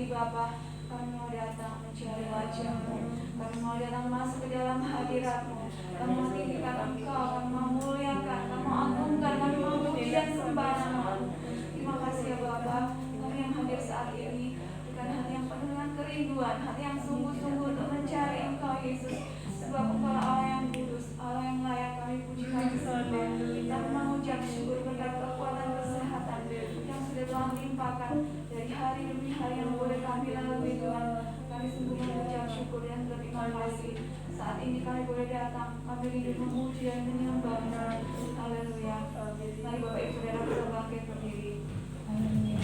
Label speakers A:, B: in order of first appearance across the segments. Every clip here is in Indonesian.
A: ini Bapa, kami mau datang mencari wajah-Mu, kami mau datang masuk ke dalam hadirat-Mu, kami mau tinggikan Engkau, kami mau muliakan, kami mau agungkan, kami mau puji dan sembah nama-Mu. Terima kasih ya Bapa, kami yang hadir saat ini bukan hati yang penuh dengan kerinduan, hati yang sungguh-sungguh untuk mencari Engkau Yesus, sebab Engkau Allah yang kudus, Allah yang layak kami puji kami sembah. Kami mengucap syukur berkat kekuatan kesehatan yang sudah Tuhan limpahkan dari hari demi hari yang boleh kami lalui Tuhan. Kami sungguh mengucap syukur dan berterima kasih. Saat ini kami boleh datang, kami rindu memuji dan menyembah-Mu. Haleluya. Mari Bapak Ibu Saudara kita bangkit berdiri. Haleluya.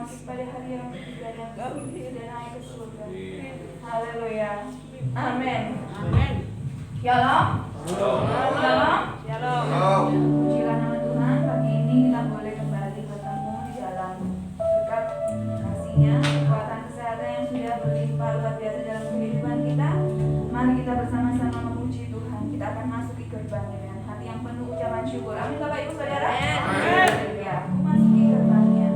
A: bangkit pada hari yang ketiga dan naik ke surga. Haleluya. Amin.
B: Amin.
A: Shalom.
B: Shalom.
A: Shalom. Pujilah nama Tuhan, pagi ini kita boleh kembali bertemu di dalam berkat kasih-Nya, kekuatan kesehatan yang sudah berlimpah luar biasa dalam kehidupan kita. Mari kita bersama-sama memuji Tuhan. Kita akan masuk ke gerbangnya dengan hati yang penuh ucapan syukur. Amin Bapak Ibu Saudara. Amin. Ya, aku masuki gerbangnya.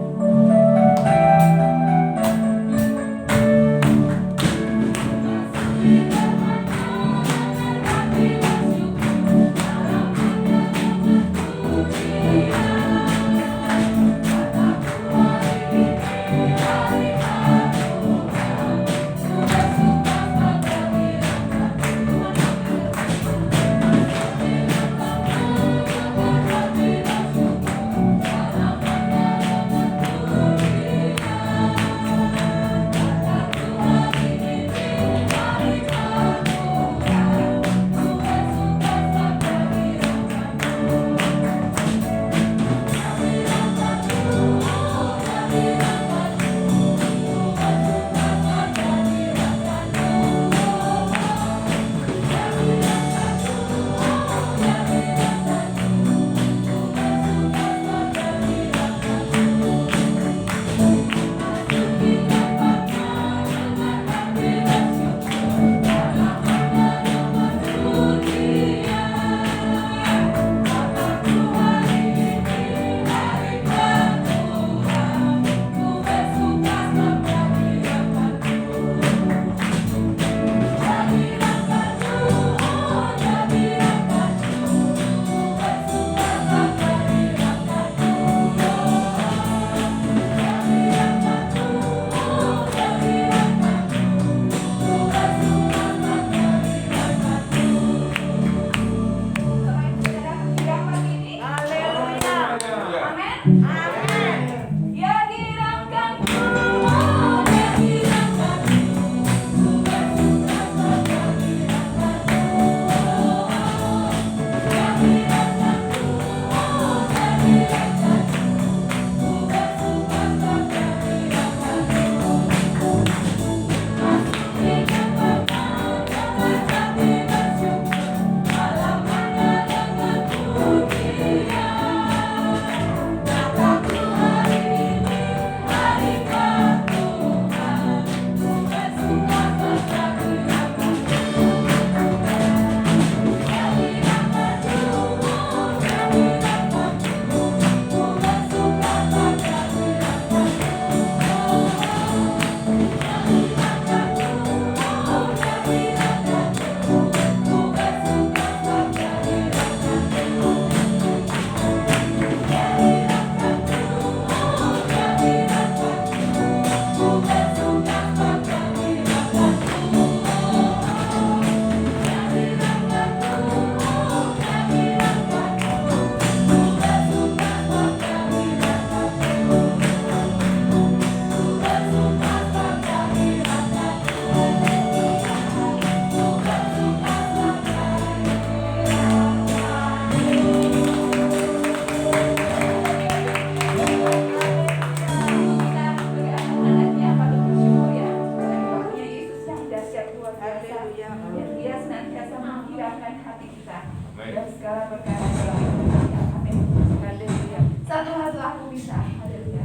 A: Satu aku bisa. Haleluya.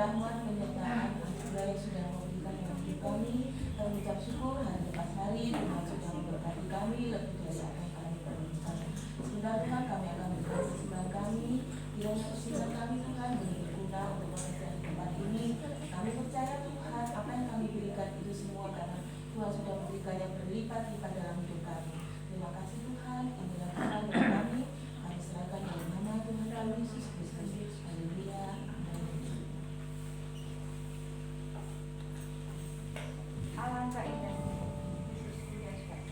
C: rahmat, penyertaan, anugerah yang sudah memberikan dalam hidup kami. Kami ucap syukur hari lepas hari, Tuhan sudah memberkati kami lebih dari apa yang kami perlukan. Sebentar Tuhan, kami akan berikan sesembahan kami. Kiranya usia kami Tuhan boleh berguna untuk mengerjakan tempat ini. Kami percaya Tuhan, apa yang kami berikan itu semua karena Tuhan sudah memberikan yang berlipat-lipat dalam hidup kami. Terima kasih Tuhan, inilah Tuhan bagi kami. Kami serahkan dalam nama Tuhan kami Yesus Kristus. Haleluya.
A: Alangkah indahnya Yesus Kristus.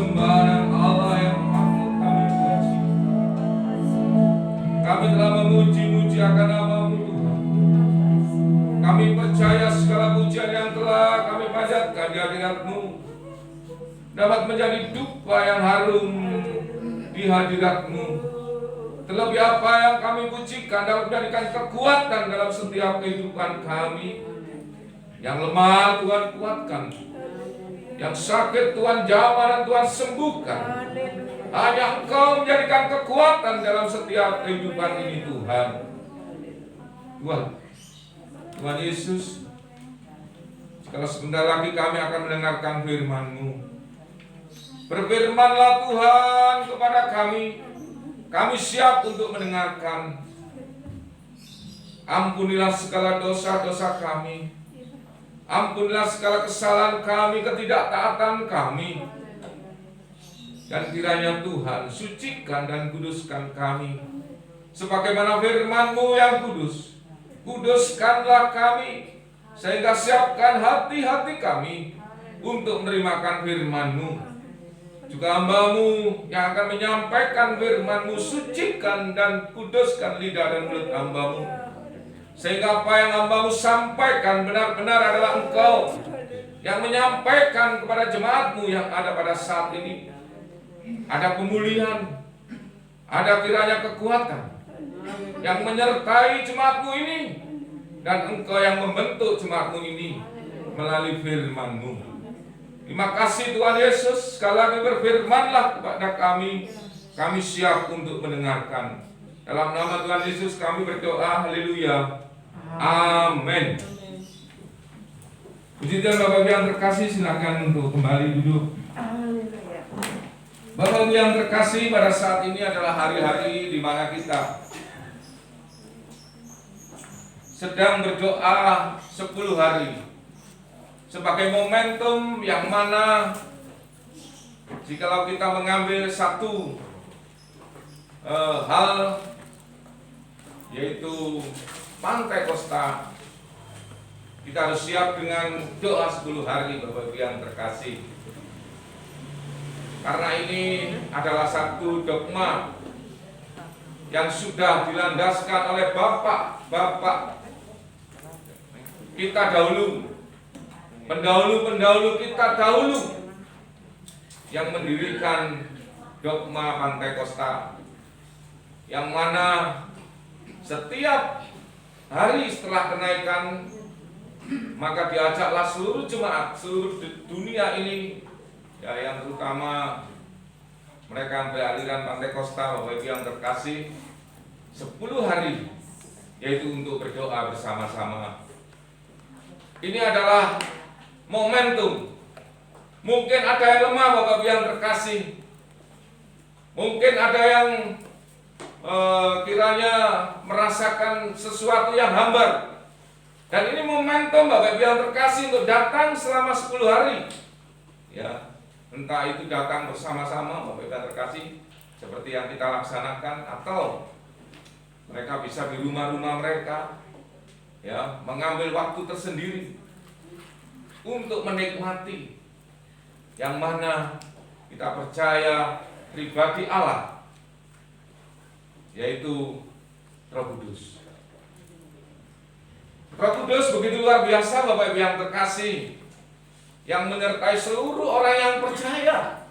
D: persembahan Allah yang patut kami puji. Kami telah memuji-muji akan nama-Mu Tuhan. Kami percaya segala pujian yang telah kami panjatkan di hadirat-Mu dapat menjadi dupa yang harum di hadirat-Mu. Terlebih apa yang kami pujikan dapat menjadikan kekuatan dalam setiap kehidupan kami. Yang lemah Tuhan kuatkan, yang sakit Tuhan jamah dan Tuhan sembuhkan. Hanya Engkau menjadikan kekuatan dalam setiap kehidupan ini Tuhan. Tuhan Yesus, kalau sebentar lagi kami akan mendengarkan firman-Mu, berfirmanlah Tuhan kepada kami. Kami siap untuk mendengarkan. Ampunilah segala dosa-dosa kami. Ampunilah segala kesalahan kami, ketidaktaatan kami. Dan kiranya Tuhan sucikan dan kuduskan kami sebagaimana firman-Mu yang kudus. Kuduskanlah kami sehingga siapkan hati-hati kami untuk menerimakan firman-Mu. Juga hamba-Mu yang akan menyampaikan firman-Mu, sucikan dan kuduskan lidah dan mulut hamba-Mu, sehingga apa yang hamba-Mu sampaikan benar-benar adalah Engkau yang menyampaikan kepada jemaat-Mu yang ada pada saat ini. Ada pemulihan, ada kiranya kekuatan yang menyertai jemaat-Mu ini, dan Engkau yang membentuk jemaat-Mu ini melalui firman-Mu. Terima kasih Tuhan Yesus. Sekali lagi berfirmanlah kepada kami. Kami siap untuk mendengarkan. Dalam nama Tuhan Yesus kami berdoa. Haleluya. Amin. Puji Tuhan. Bapak Ibu yang terkasih, silakan untuk kembali duduk. Bapak Ibu yang terkasih, pada saat ini adalah hari-hari di mana kita sedang berdoa 10 hari sebagai momentum yang mana jikalau kita mengambil satu hal, yaitu Pantekosta, kita harus siap dengan doa 10 hari Bapak Ibu yang terkasih. Karena ini adalah satu dogma yang sudah dilandaskan oleh bapak-bapak kita dahulu, pendahulu-pendahulu kita dahulu, yang mendirikan dogma Pantekosta, yang mana setiap hari setelah kenaikan maka diajaklah seluruh jemaat seluruh dunia ini, ya, yang terutama mereka beraliran Pantekosta, Bapak Ibu yang terkasih, 10 hari, yaitu untuk berdoa bersama-sama. Ini adalah momentum. Mungkin ada yang lemah Bapak Ibu yang terkasih. Mungkin ada yang kiranya merasakan sesuatu yang hambar. Dan ini momentum Bapak Ibu yang terkasih untuk datang selama 10 hari. Ya, entah itu datang bersama-sama Bapak Ibu yang terkasih seperti yang kita laksanakan, atau mereka bisa di rumah-rumah mereka, ya, mengambil waktu tersendiri untuk menikmati yang mana kita percaya pribadi Allah, yaitu Roh Kudus. Roh Kudus begitu luar biasa Bapak Ibu yang terkasih, yang menyertai seluruh orang yang percaya.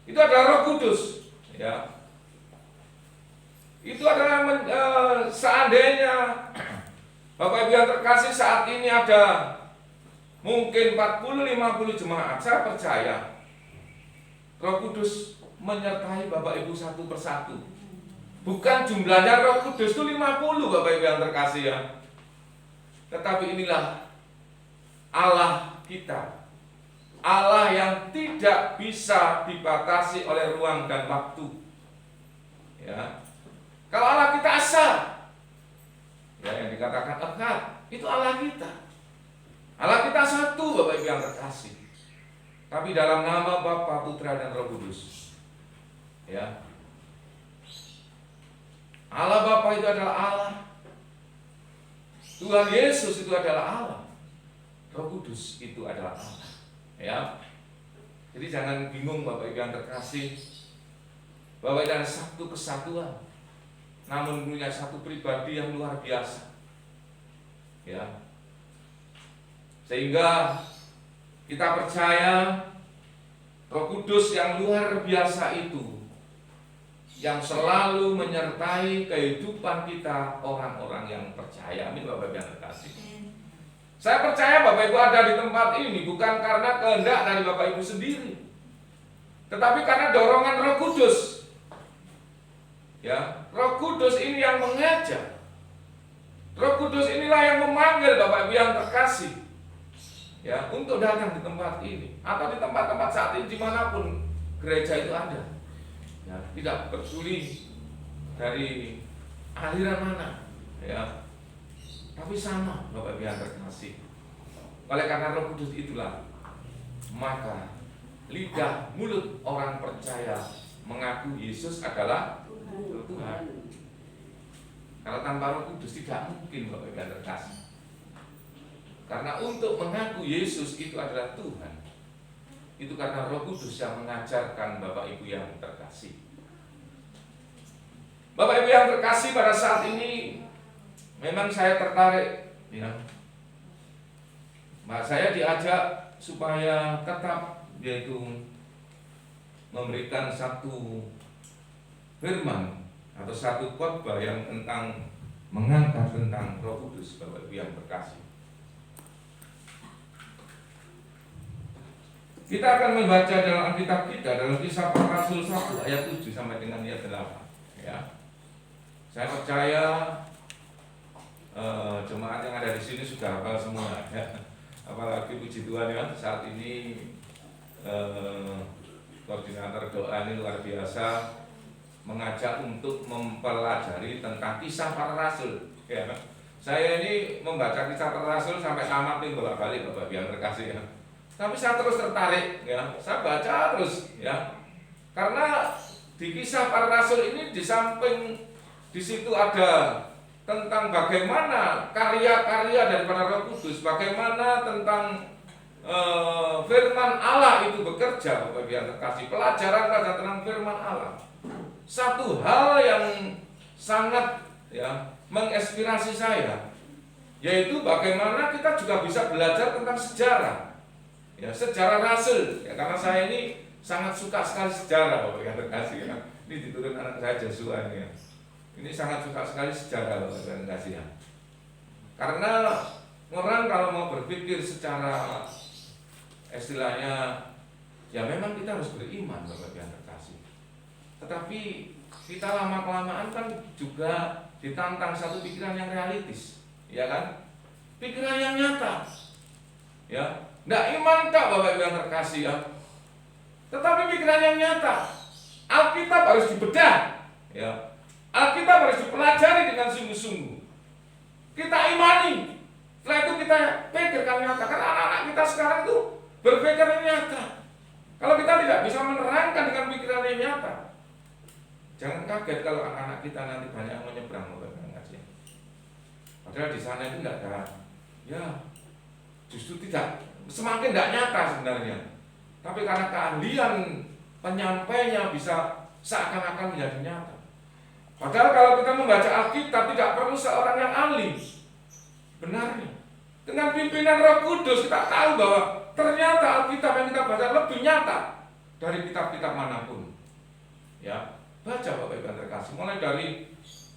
D: Itu adalah Roh Kudus, ya. Itu adalah seandainya Bapak Ibu yang terkasih saat ini ada mungkin 40-50 jemaat, saya percaya Roh Kudus menyertai Bapak Ibu satu persatu. Bukan jumlahnya Roh Kudus itu 50 Bapak Ibu yang terkasih, ya. Tetapi inilah Allah kita, Allah yang tidak bisa dibatasi oleh ruang dan waktu, ya. Kalau Allah kita asa, ya, yang dikatakan Echad, itu Allah kita. Allah kita satu Bapak Ibu yang terkasih, tapi dalam nama Bapa, Putra, dan Roh Kudus, ya. Allah Bapa itu adalah Allah, Tuhan Yesus itu adalah Allah, Roh Kudus itu adalah Allah, ya. Jadi jangan bingung Bapak Ibu yang terkasih, bahwa ini ada satu kesatuan, namun punya satu pribadi yang luar biasa. Ya. Sehingga kita percaya Roh Kudus yang luar biasa itu yang selalu menyertai kehidupan kita orang-orang yang percaya. Amin Bapak Ibu yang terkasih. Saya percaya Bapak Ibu ada di tempat ini bukan karena kehendak dari Bapak Ibu sendiri, tetapi karena dorongan Roh Kudus. Ya, Roh Kudus ini yang mengajak. Roh Kudus inilah yang memanggil Bapak Ibu yang terkasih, ya, untuk datang di tempat ini atau di tempat-tempat saat ini dimanapun gereja itu ada. Ya, tidak peduli dari aliran mana, ya, tapi sama Bapak Ibu yang terkasih. Oleh karena Roh Kudus itulah, maka lidah mulut orang percaya mengaku Yesus adalah Tuhan. Kalau tanpa Roh Kudus tidak mungkin Bapak Ibu yang terkasih. Karena untuk mengaku Yesus itu adalah Tuhan, itu karena Roh Kudus yang mengajarkan Bapak Ibu yang terkasih. Bapak Ibu yang terkasih, pada saat ini memang saya tertarik, ya. Saya diajak supaya tetap, yaitu memberikan satu firman atau satu khotbah yang tentang mengangkat tentang Roh Kudus, Bapak Ibu yang terkasih. Kita akan membaca dalam Alkitab kita, dalam Kisah Para Rasul 1 ayat 7 sampai dengan ayat 8. Ya. Saya percaya jemaat yang ada di sini sudah hafal semua, ya. Apalagi puji Tuhan ya, saat ini koordinator doa ini luar biasa mengajak untuk mempelajari tentang Kisah Para Rasul. Ya. Saya ini membaca Kisah Para Rasul sampai tamat nih bolak-balik Bapak yang terkasih ya. Tapi saya terus tertarik, ya. Saya baca terus, ya. Karena di Kisah Para Rasul ini di samping di situ ada tentang bagaimana karya-karya daripada Roh Kudus, bagaimana tentang firman Allah itu bekerja, Bapak Ibu yang terkasih. Pelajaran tentang firman Allah. Satu hal yang sangat, ya, menginspirasi saya, yaitu bagaimana kita juga bisa belajar tentang sejarah. Ya, sejarah Rasul, ya, karena saya ini sangat suka sekali sejarah Bapak yang terkasih ya. Ini diturun anak saya Joshua ini ya. Ini sangat suka sekali sejarah Bapak yang terkasih ya. Karena orang kalau mau berpikir secara istilahnya, ya memang kita harus beriman Bapak yang terkasih. Tetapi kita lama-kelamaan kan juga ditantang satu pikiran yang realistis, ya kan? Pikiran yang nyata, ya. Nggak iman tak Bapak Ibu yang terkasih ya. Tetapi pikiran yang nyata. Alkitab harus dibedah, ya. Alkitab harus dipelajari dengan sungguh-sungguh. Kita imani. Setelah itu kita pikirkan nyata. Karena anak-anak kita sekarang itu berpikir yang nyata. Kalau kita tidak bisa menerangkan dengan pikiran yang nyata, jangan kaget kalau anak-anak kita nanti banyak yang menyeberang Bapak Ibu yang terkasih. Padahal di sana itu nggak ada, ya, justru tidak, semakin tidak nyata sebenarnya. Tapi karena keahlian penyampainya bisa seakan-akan menjadi nyata. Padahal kalau kita membaca Alkitab tidak perlu seorang yang ahli. Benarnya, dengan pimpinan Roh Kudus kita tahu bahwa ternyata Alkitab yang kita baca lebih nyata dari kitab-kitab manapun. Ya, baca Bapak Ibu yang terkasih, mulai dari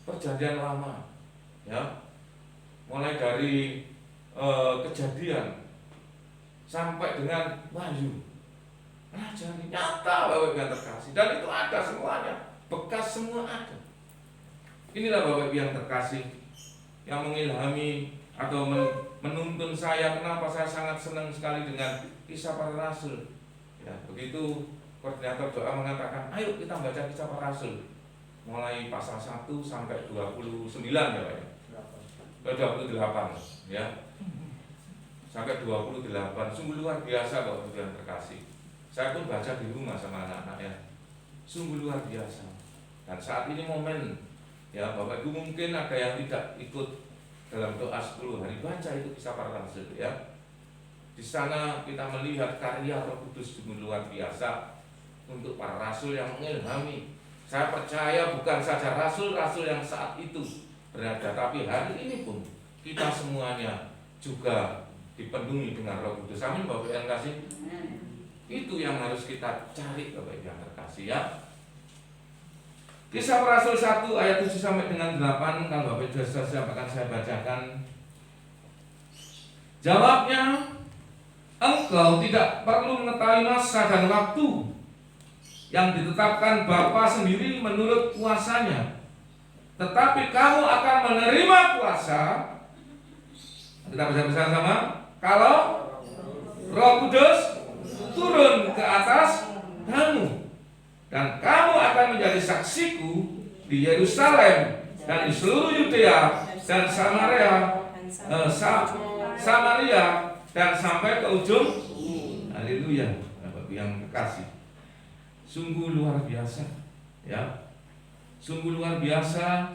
D: Perjanjian Lama, ya, mulai dari Kejadian sampai dengan Wahyu, pelajari nyata Bapak Ibu yang terkasih, dan itu ada semuanya, bekas semua ada. Inilah Bapak Ibu yang terkasih yang mengilhami atau menuntun saya. Kenapa saya sangat senang sekali dengan Kisah Para Rasul. Ya, begitu koordinator doa mengatakan, ayo kita baca Kisah Para Rasul, mulai pasal 1 sampai 29 ya Pak ya. 28 ya. Sampai 28, sungguh luar biasa Bapak Ibu yang terkasih. Saya pun baca di rumah sama anak-anak ya. Sungguh luar biasa. Dan saat ini momen, ya Bapak Ibu mungkin ada yang tidak ikut dalam doa 10 hari, baca itu Kisah Para Rasul ya. Di sana kita melihat karya Roh Kudus sungguh luar biasa untuk para rasul yang mengilhami. Saya percaya bukan saja rasul-rasul yang saat itu berada, tapi hari ini pun kita semuanya juga dipenuhi dengan Roh Kudus. Amin Bapak yang kasih. Itu yang harus kita cari Bapak yang terkasih ya. Kisah Para Rasul 1 ayat 7 sampai dengan 8, kalau Bapak sudah siap akan saya bacakan. Jawabnya, engkau tidak perlu mengetahui masa dan waktu yang ditetapkan Bapa sendiri menurut kuasanya, tetapi kamu akan menerima kuasa. Kita baca bersama-sama. Kalau Roh Kudus turun ke atas kamu, dan kamu akan menjadi saksiku di Yerusalem dan di seluruh Yudea dan Samaria dan sampai ke ujung. Haleluya, Bapak yang terkasih. Sungguh luar biasa, ya. Sungguh luar biasa,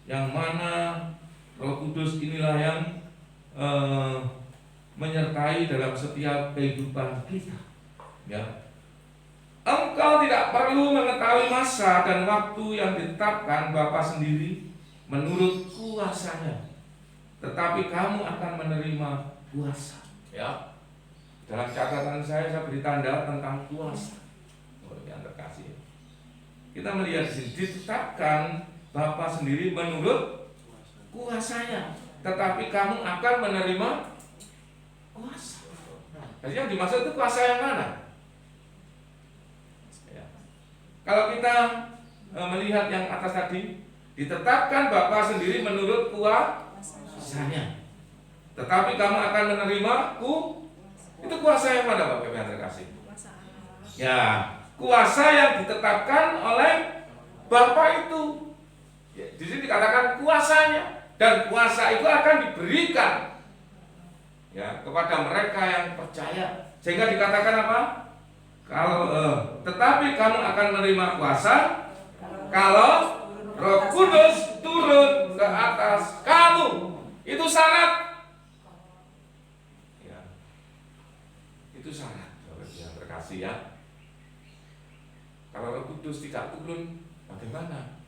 D: yang mana Roh Kudus inilah yang menyertai dalam setiap kehidupan kita. Ya, engkau tidak perlu mengetahui masa dan waktu yang ditetapkan Bapa sendiri menurut kuasanya, tetapi kamu akan menerima kuasa. Ya, dalam catatan saya beri tanda tentang kuasa. Yang terkasih, kita melihat di sini ditetapkan Bapa sendiri menurut kuasanya, tetapi kamu akan menerima kuasa. Jadi yang dimaksud itu kuasa yang mana? Kalau kita melihat yang atas tadi, ditetapkan Bapa sendiri menurut kuasanya, tetapi kamu akan menerima itu kuasa yang mana Bapak yang terkasih? Ya, kuasa yang ditetapkan oleh Bapa itu. Ya, di sini dikatakan kuasanya, dan kuasa itu akan diberikan ya kepada mereka yang percaya. Sehingga dikatakan apa? Tetapi kamu akan menerima kuasa kalau Roh Kudus turun ke atas kamu. Itu syarat. Ya. Itu syarat, Bapak yang terkasih ya. Kalau Roh Kudus tidak turun, bagaimana?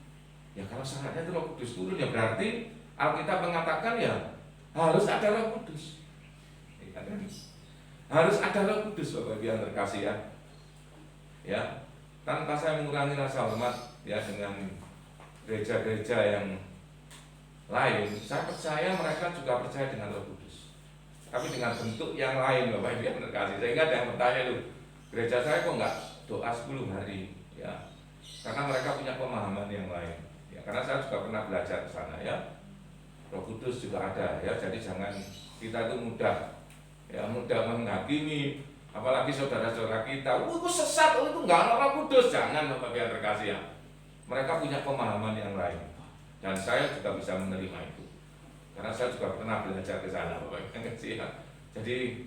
D: Ya kalau syaratnya itu Roh Kudus turun, ya berarti Alkitab mengatakan ya harus ada Roh Kudus. Ya, harus ada Roh Kudus, Bapak yang terkasih ya. Ya, tanpa saya mengurangi rasa hormat ya dengan gereja-gereja yang lain, saya percaya mereka juga percaya dengan Roh Kudus, tapi dengan bentuk yang lain, Bapak Ibu yang terkasih. Sehingga ada yang bertanya, loh, gereja saya kok nggak doa 10 hari ya, karena mereka punya pemahaman yang lain ya, karena saya juga pernah belajar ke sana ya. Roh Kudus juga ada ya, jadi jangan kita itu mudah menghakimi. Apalagi saudara-saudara kita, itu sesat, itu enggak ada Roh Kudus. Jangan Bapak yang terkasih ya. Mereka punya pemahaman yang lain, dan saya juga bisa menerima itu, karena saya juga pernah belajar ke sana, Bapak yang terkasih ya. Jadi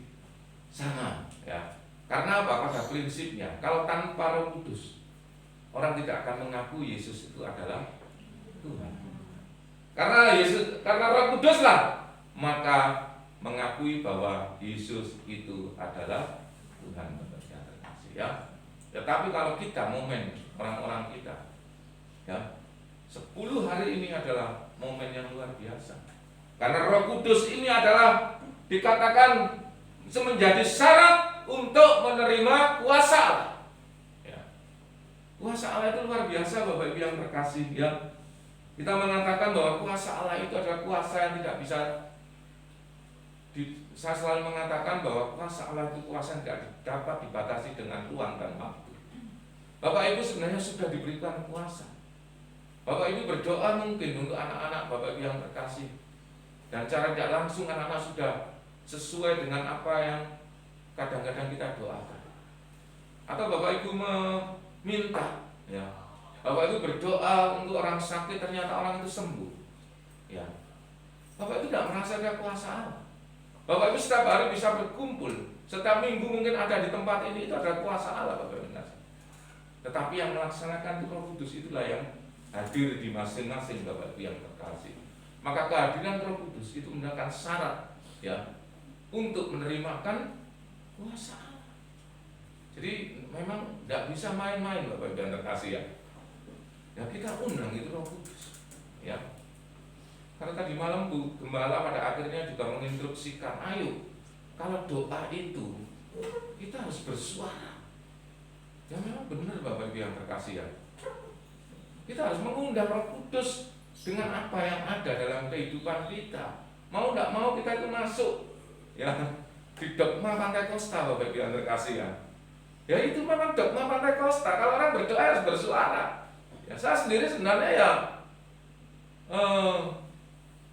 D: sama ya. Karena apa? Pada prinsipnya, kalau tanpa Roh Kudus, orang tidak akan mengaku Yesus itu adalah Tuhan. Karena Roh Kudus lah, maka mengakui bahwa Yesus itu adalah Tuhan, Bapak yang terkasih ya. Tetapi kalau kita momen orang-orang kita ya, 10 hari ini adalah momen yang luar biasa. Karena Roh Kudus ini adalah dikatakan menjadi syarat untuk menerima kuasa Allah. Ya. Kuasa Allah itu luar biasa, Bapak Ibu yang terkasih ya. Kita mengatakan bahwa kuasa Allah itu adalah kuasa yang tidak bisa saya selalu mengatakan bahwa kuasa Allah itu kuasa yang tidak dapat dibatasi dengan ruang dan waktu. Bapak Ibu sebenarnya sudah diberikan kuasa. Bapak Ibu berdoa mungkin untuk anak-anak Bapak Ibu yang terkasih, dan cara tidak langsung anak-anak sudah sesuai dengan apa yang kadang-kadang kita doakan. Atau Bapak Ibu meminta ya, Bapak Ibu berdoa untuk orang sakit, ternyata orang itu sembuh ya. Bapak Ibu tidak merasakan kuasa Allah. Bapak Ibu setiap hari bisa berkumpul, setiap minggu mungkin ada di tempat ini, itu adalah kuasa Allah, Bapak Ibu. Tetapi yang melaksanakan itu Roh Kudus, itulah yang hadir di masing-masing Bapak Ibu yang terkasih. Maka kehadiran Roh Kudus itu menjadi syarat ya untuk menerimakan Kuasa Allah. Jadi memang tidak bisa main-main Bapak Ibu yang terkasih ya. Ya kita undang itu Roh Kudus. Ya. Karena tadi malam Bu Gembala pada akhirnya juga menginstruksikan, ayo kalau doa itu kita harus bersuara. Ya memang benar Bapak Ibu yang terkasih ya. Kita harus mengundang Roh Kudus dengan apa yang ada dalam kehidupan kita. Mau tidak mau kita itu masuk ya di dogma Pantekosta Bapak Ibu yang terkasih ya. Ya itu memang dogma Pantekosta. Kalau orang berdoa harus bersuara. Ya saya sendiri sebenarnya ya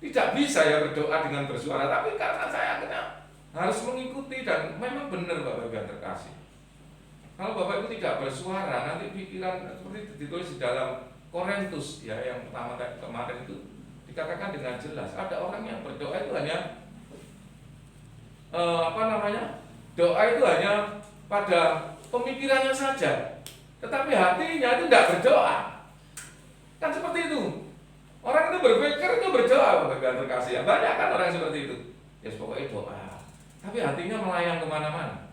D: tidak bisa ya berdoa dengan bersuara, tapi karena saya akhirnya harus mengikuti dan memang benar Bapak Ibu yang terkasih. Kalau Bapak Ibu tidak bersuara, nanti pikiran seperti ditulis di dalam Korintus ya yang pertama kemarin itu dikatakan dengan jelas ada orang yang berdoa itu hanya doa itu hanya pada pemikirannya saja, tetapi hatinya itu tidak berdoa. Kan seperti itu. Orang itu berpikir itu berdoa Bapak Ibu yang terkasih ya. Banyak kan orang seperti itu. Ya pokoknya doa, tapi hatinya melayang kemana-mana.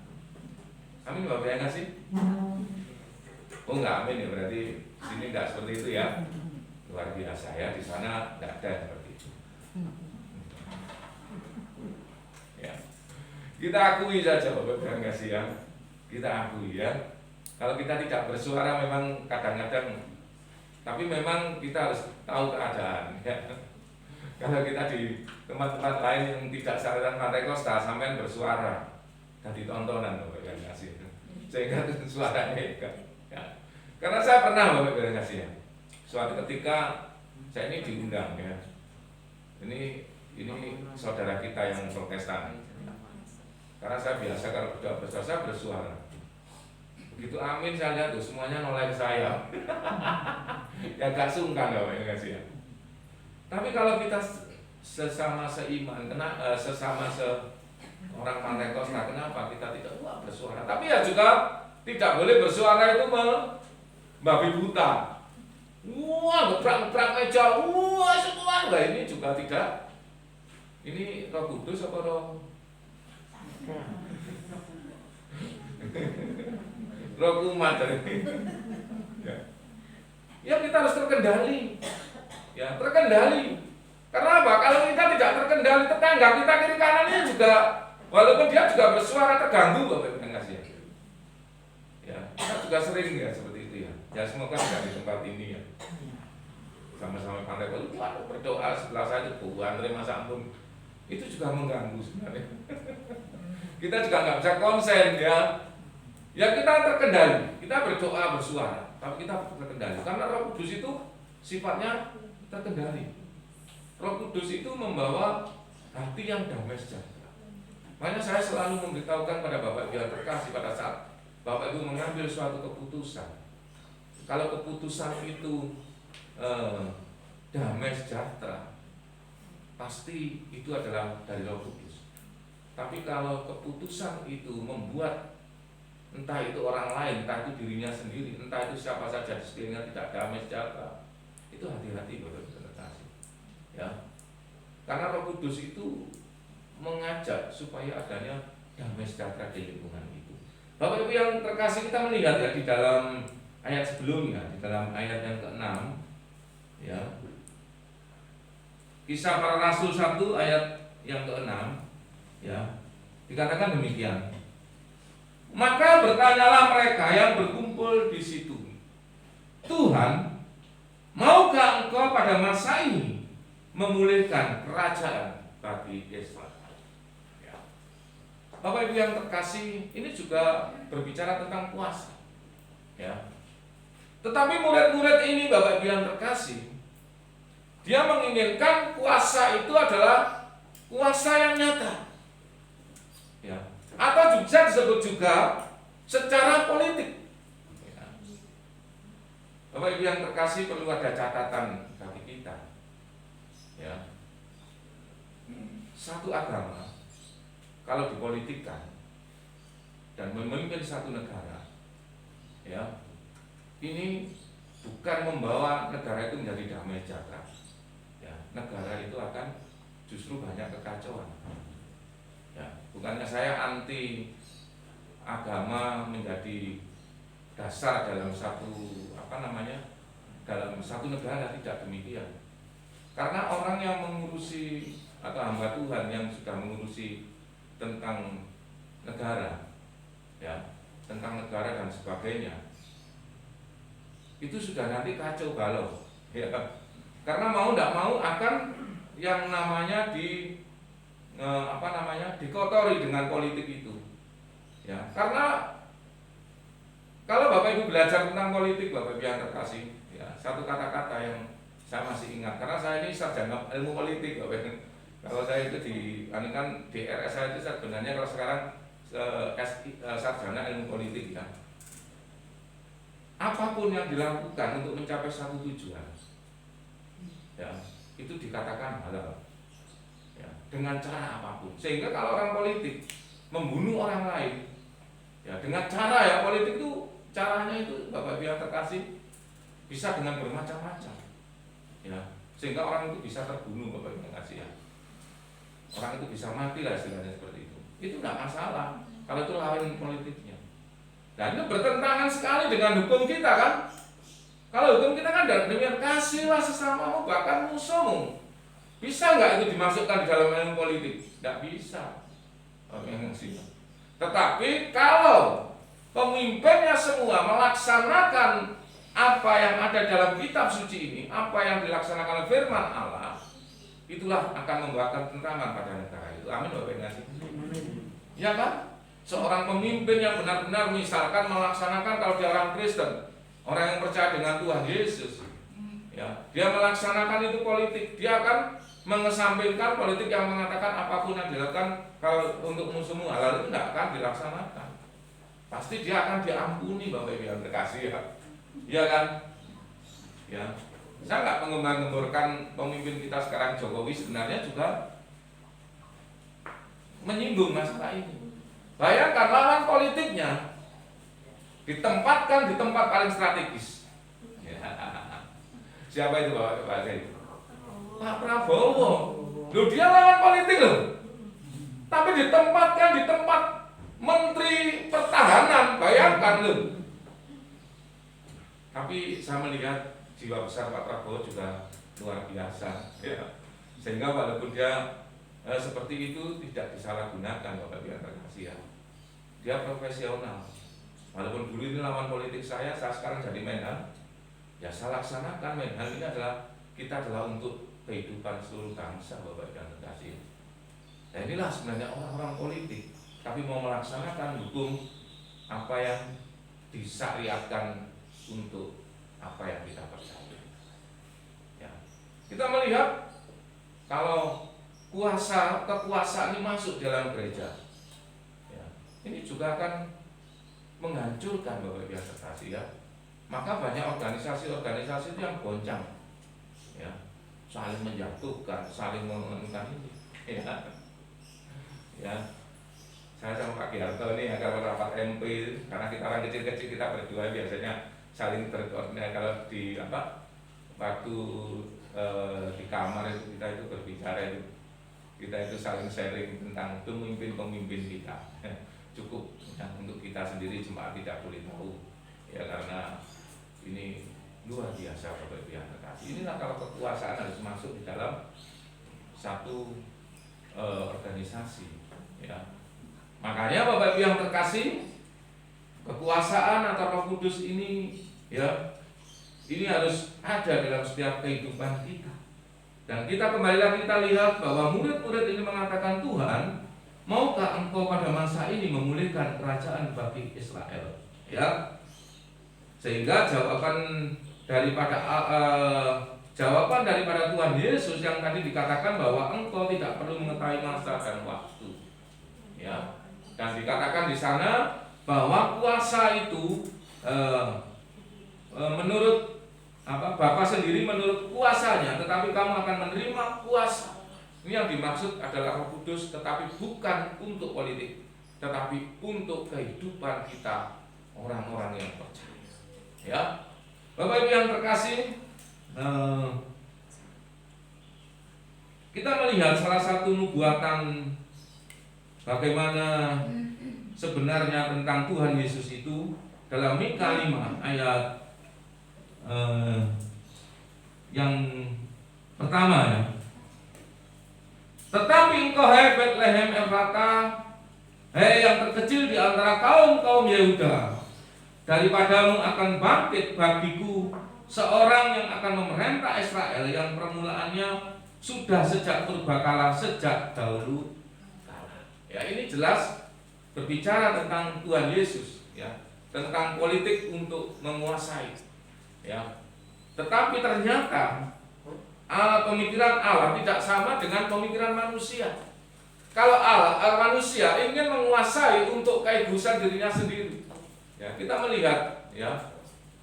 D: Amin Bapak yang kasih. Oh enggak amin ya, berarti sini enggak seperti itu ya. Luar biasa ya, di sana enggak ada seperti itu. Ya. Kita akui saja Bapak yang kasih ya. Kita akui ya. Kalau kita tidak bersuara memang kadang-kadang, tapi memang kita harus tahu keadaan ya. Kalau kita di tempat-tempat lain yang tidak syariat Pantekosta sampai bersuara jadi tontonan Bapak yang kasih. Sehingga suaranya ya. Karena saya pernah Bapak yang kasih ya. Suatu ketika saya ini diundang ya. Ini saudara kita yang Protestan. Karena saya biasa kalau berdoa bersuara saya bersuara. Begitu amin saya lihat tuh semuanya noleh ke saya. Ya gak sungkan Bapak yang kasih ya. Tapi kalau kita sesama seiman, sesama orang Pantekosta, kenapa kita tidak bersuara? Tapi ya juga tidak boleh bersuara itu membabi buta. Wah, gebrak-gebrak meja, wah semua. Nah ini juga tidak. Ini Roh Kudus apa Roh? Roh kumat ya kita harus terkendali. Ya, terkendali. Karena apa? Kalau kita tidak terkendali, tetangga kita kiri kanannya juga, walaupun dia juga bersuara terganggu Bapak Ibu kasih. Ya, kita juga sering ya seperti itu ya. Ya semoga tidak di tempat ini ya. Sama-sama pandai kalau berdoa setelah saya itu Andre masa ampun. Itu juga mengganggu sebenarnya. Kita juga nggak bisa konsen ya. Ya kita terkendali, kita berdoa bersuara, tapi kita terkendali. Karena Roh Kudus itu sifatnya terkendali. Roh Kudus itu membawa hati yang damai sejahtera. Makanya saya selalu memberitahukan pada Bapak Ibu yang terkasih pada saat Bapak Ibu mengambil suatu keputusan. Kalau keputusan itu damai sejahtera, pasti itu adalah dari Roh Kudus. Tapi kalau keputusan itu membuat entah itu orang lain, entah itu dirinya sendiri, entah itu siapa saja di sekelilingnya tidak damai sejahtera, itu hati-hati Bapak Ibu terkasih. Ya, karena Roh Kudus itu mengajak supaya adanya damai sejahtera di lingkungan itu. Bapak Ibu yang terkasih, kita melihat ya di dalam ayat sebelumnya, di dalam ayat yang ke-6 ya. Kisah Para Rasul 1 ayat yang ke-6 ya. Dikatakan demikian. Maka bertanyalah mereka yang berkumpul di situ, Tuhan, maukah Engkau pada masa ini memulihkan kerajaan bagi Israel? Ya. Bapak Ibu yang terkasih, ini juga berbicara tentang kuasa. Ya. Tetapi murid-murid ini Bapak Ibu yang terkasih, dia menginginkan kuasa itu adalah kuasa yang nyata. Ya. Atau juga disebut juga secara politik. Ya. Bapak Ibu yang terkasih, perlu ada catatan bagi kita. Ya. Satu agama kalau dipolitikkan dan memimpin satu negara, ya, ini bukan membawa negara itu menjadi damai sejahtera. Ya, negara itu akan justru banyak kekacauan. Ya, bukannya saya anti agama menjadi dasar dalam dalam satu negara, tidak demikian. Karena orang yang mengurusi atau hamba Tuhan yang sudah mengurusi tentang negara, ya, tentang negara dan sebagainya, itu sudah nanti kacau balau, ya. Karena mau tidak mau akan yang namanya dikotori dengan politik itu, ya. Karena kalau Bapak Ibu belajar tentang politik, Bapak Ibu yang terkasih, ya, satu kata-kata yang saya masih ingat, karena saya ini sarjana ilmu politik, Bapak Ibu. Kalau saya itu di RS saya itu sebenarnya kalau sekarang sarjana ilmu politik, ya. Apapun yang dilakukan untuk mencapai satu tujuan, ya, itu dikatakan halal, ya, dengan cara apapun. Sehingga kalau orang politik membunuh orang lain, ya, dengan cara, ya, politik itu caranya itu Bapak Ibu yang terkasih bisa dengan bermacam-macam, ya, sehingga orang itu bisa terbunuh, Bapak Ibu yang terkasih, ya. Orang itu bisa mati lah istilahnya seperti itu. Itu tidak masalah kalau itu lawan politiknya. Dan itu bertentangan sekali dengan hukum kita, kan? Kalau hukum kita kan demikian, kasihlah sesamamu bahkan musuhmu. Bisa nggak itu dimasukkan di dalam ilmu politik? Tidak bisa. Tetapi kalau pemimpinnya semua melaksanakan apa yang ada dalam kitab suci ini, apa yang dilaksanakan firman Allah, itulah akan membawakan tentangan pada negara itu. Amin, Bapak Ibu. Ya kan? Seorang pemimpin yang benar-benar misalkan melaksanakan, kalau dia orang Kristen, orang yang percaya dengan Tuhan Yesus, ya, dia melaksanakan itu politik, dia akan mengesampingkan politik yang mengatakan apapun yang dilakukan kalau untuk musuhmu halal, itu tidak akan dilaksanakan. Pasti dia akan diampuni, Bapak Ibu yang terkasih, ya. Iya kan? Ya. Saya nggak menggembar-gemborkan pemimpin kita sekarang Jokowi, sebenarnya juga menyinggung masalah ini. Bayangkan lawan politiknya ditempatkan di tempat paling strategis. Ya. Siapa itu, Pak? Pak Prabowo. Loh, dia lawan politik loh. Tapi ditempatkan di tempat Menteri Pertahanan, bayangkan loh. Tapi saya melihat jiwa besar Pak Prabowo juga luar biasa, ya. Sehingga walaupun dia seperti itu tidak disalahgunakan, Bapak Ibu yang terkasih, ya. Dia profesional. Walaupun dulu ini lawan politik saya sekarang jadi Menhan, ya saya laksanakan. Menhan ini kita adalah untuk kehidupan seluruh bangsa, Bapak Ibu yang terkasih. Nah, inilah sebenarnya orang-orang politik, tapi mau melaksanakan hukum apa yang disyariatkan untuk apa yang kita percaya. Ya. Kita melihat kalau kekuasaan ini masuk dalam gereja, ya, ini juga akan menghancurkan, Bapak Ibu yang terkasih, ya. Maka banyak organisasi-organisasi itu yang goncang, ya, saling menjatuhkan, saling mengenukan ini, ya. Ya, saya sama Pak Giarto ini, ya, kalau rapat MP, karena kita orang kecil-kecil, kita berdua biasanya saling terkoordinasi. Kalau di waktu di kamar itu kita itu berbicara kita itu saling sharing tentang pemimpin-pemimpin kita. Cukup, ya, untuk kita sendiri jemaat tidak boleh tahu, ya, karena ini luar biasa, Bapak Ibu yang terkasih. Inilah kalau kekuasaan harus masuk di dalam satu organisasi, ya. Makanya Bapak Ibu yang terkasih, kekuasaan atau Roh Kudus ini, ya, ini harus ada dalam setiap kehidupan kita. Dan kita kembali lagi kita lihat bahwa murid-murid ini mengatakan, Tuhan, maukah Engkau pada masa ini memulihkan kerajaan bagi Israel? Ya, sehingga jawaban daripada Tuhan Yesus yang tadi dikatakan bahwa Engkau tidak perlu mengetahui masa dan waktu. Ya, dan dikatakan di sana bahwa kuasa itu menurut Bapa sendiri menurut kuasanya, tetapi kamu akan menerima kuasa. Ini yang dimaksud adalah Roh Kudus, tetapi bukan untuk politik, tetapi untuk kehidupan kita orang-orang yang percaya. Ya, Bapak Ibu yang terkasih, kita melihat salah satu nubuatan bagaimana sebenarnya tentang Tuhan Yesus itu dalam Mika 5 ayat yang pertama ya. Tetapi engkau hai Betlehem Efrata, hei yang terkecil di antara kaum-kaum Yehuda, daripadamu akan bangkit bagiku seorang yang akan memerintah Israel yang permulaannya sudah sejak purbakala, sejak dahulu kala. Ya, ini jelas berbicara tentang Tuhan Yesus, ya, tentang politik untuk menguasai, ya. Tetapi ternyata pemikiran Allah tidak sama dengan pemikiran manusia. Kalau manusia ingin menguasai untuk keegoisan dirinya sendiri. Ya, kita melihat ya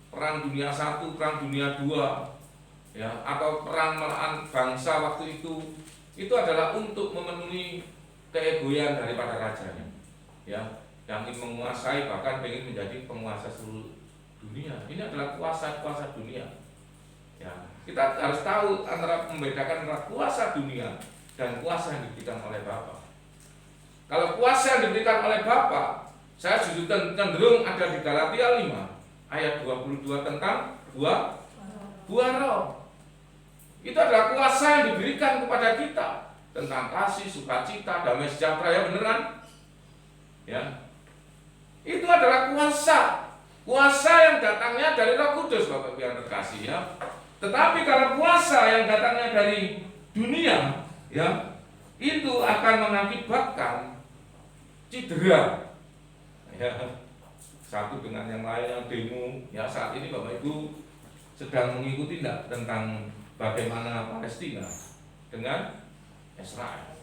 D: perang dunia 1, perang dunia 2, ya, atau perang melawan bangsa waktu itu adalah untuk memenuhi keegoisan daripada rajanya. Ya, yang ingin menguasai, bahkan ingin menjadi penguasa seluruh dunia. Ini adalah kuasa dunia. Ya, kita harus tahu membedakan antara kuasa dunia dan kuasa yang diberikan oleh Bapa. Kalau kuasa yang diberikan oleh Bapa, saya justru cenderung ada di Galatia 5 ayat 22 tentang buah roh. Itu adalah kuasa yang diberikan kepada kita tentang kasih, sukacita, damai sejahtera, ya beneran? Ya. Itu adalah kuasa yang datangnya dari Roh Kudus, Bapak Ibu yang terkasih, ya. Tetapi kalau kuasa yang datangnya dari dunia, ya, itu akan mengakibatkan cedera. Ya, satu dengan yang lain, yang demo, ya, saat ini Bapak Ibu sedang mengikuti tidak tentang bagaimana Palestina dengan Israel,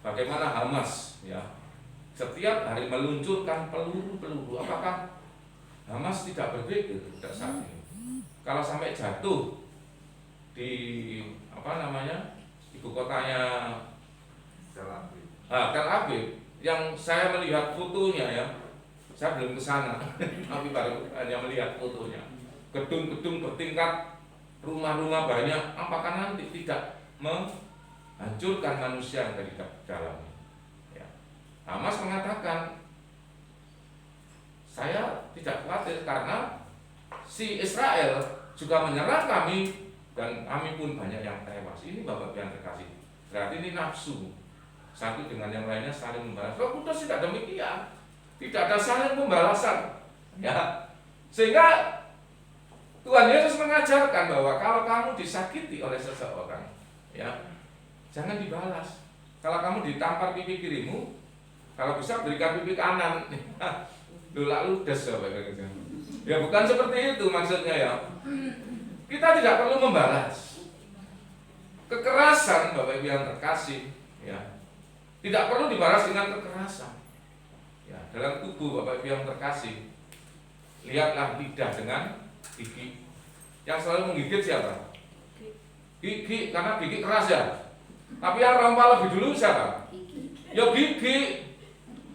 D: bagaimana Hamas, ya, setiap hari meluncurkan peluru-peluru. Apakah Hamas tidak berpikir tidak saat ini kalau sampai jatuh di ibu kotanya Tel Aviv, yang saya melihat fotonya, ya, saya belum ke sana tapi baru hanya melihat fotonya, gedung-gedung bertingkat, rumah-rumah banyak. Apakah nanti tidak menghancurkan manusia yang dari dalamnya? Ya. Hamas mengatakan, saya tidak khawatir karena si Israel juga menyerang kami dan kami pun banyak yang tewas. Ini Bapak yang terkasih, berarti ini nafsu satu dengan yang lainnya saling membalas. Roh Kudus tidak demikian, tidak ada saling pembalasan, ya. Sehingga Tuhan Yesus mengajarkan bahwa kalau kamu disakiti oleh seseorang, ya, jangan dibalas. Kalau kamu ditampar pipi kirimu, kalau bisa berikan pipi kanan. Lalu des, ya, bukan seperti itu maksudnya, ya. Kita tidak perlu membalas. Kekerasan, Bapak Ibu yang terkasih, ya, tidak perlu dibalas dengan kekerasan. Ya, dalam tubuh Bapak Ibu yang terkasih, lihatlah lidah dengan gigi. Yang selalu menggigit siapa? Gigi, karena gigi keras, ya. Tapi yang rompal lebih dulu siapa? Ya gigi.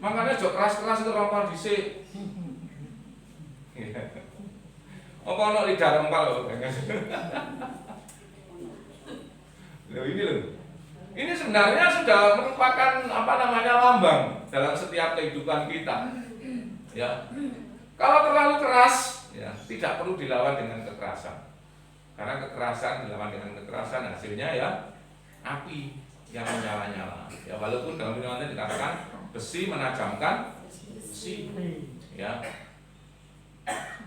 D: Makanya jok keras-keras itu rompal dhisik. Apa ono lidah rompal lho. Loh, ini loh. Ini sebenarnya sudah merupakan lambang dalam setiap kehidupan kita. Ya. Kalau terlalu keras, ya, tidak perlu dilawan dengan kekerasan. Karena kekerasan dilawan dengan kekerasan, hasilnya, ya, api yang menyala-nyala. Ya, walaupun dalam firman dikatakan besi menajamkan besi. Ya.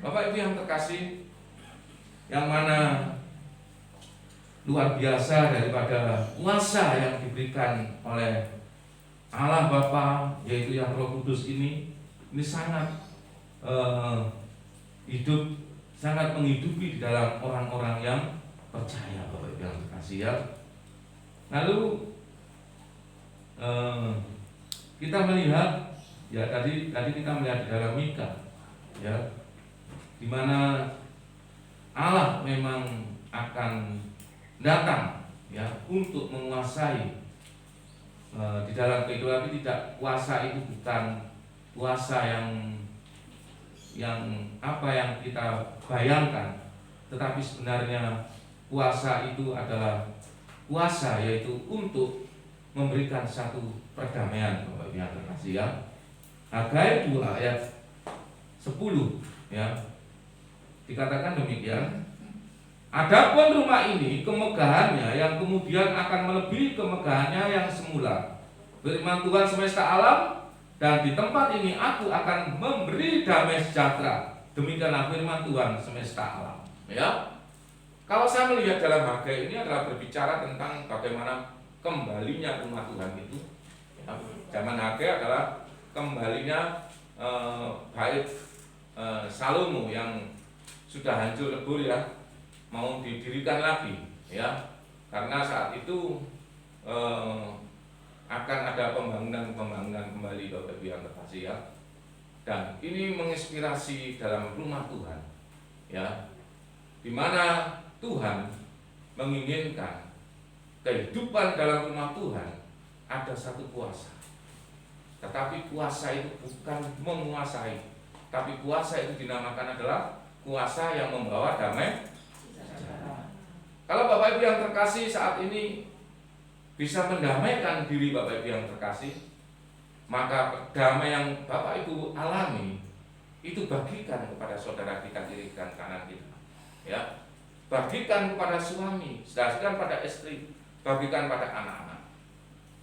D: Bapak Ibu yang terkasih, yang mana luar biasa daripada kuasa yang diberikan oleh Allah Bapa, yaitu yang Roh Kudus ini sangat hidup, sangat menghidupi di dalam orang-orang yang percaya, Bapak Ibu yang terkasih, ya. Lalu kita melihat, ya, tadi kita melihat di dalam Mika, ya, di mana Allah memang akan datang, ya, untuk menguasai di dalam kehidupan. Tapi tidak, kuasa itu bukan kuasa yang apa yang kita bayangkan, tetapi sebenarnya kuasa itu adalah kuasa, yaitu untuk memberikan satu perdamaian, Bapak Ibu yang terkasih, ya. Hagai 2 ayat 10 ya. Dikatakan demikian. Adapun rumah ini kemegahannya yang kemudian akan melebihi kemegahannya yang semula. Firman Tuhan semesta alam, dan di tempat ini aku akan memberi damai sejahtera. Demikianlah firman Tuhan semesta alam. Ya. Kalau saya melihat dalam Hagai ini adalah berbicara tentang bagaimana kembalinya rumah Tuhan itu. Ya. Zaman Hagai adalah kembalinya bait Salomo yang sudah hancur lebur ya, mau didirikan lagi ya, karena saat itu akan ada pembangunan kembali Bapak Ibu yang terkasih ya. Dan ini menginspirasi dalam rumah Tuhan ya, di mana Tuhan menginginkan kehidupan dalam rumah Tuhan ada satu kuasa. Tetapi kuasa itu bukan menguasai, tapi kuasa itu dinamakan adalah kuasa yang membawa damai. Kalau Bapak Ibu yang terkasih saat ini bisa mendamaikan diri Bapak Ibu yang terkasih, maka damai yang Bapak Ibu alami itu bagikan kepada saudara kita, kiri dan kanan kita ya. Bagikan kepada suami, bagikan pada istri, bagikan pada anak-anak.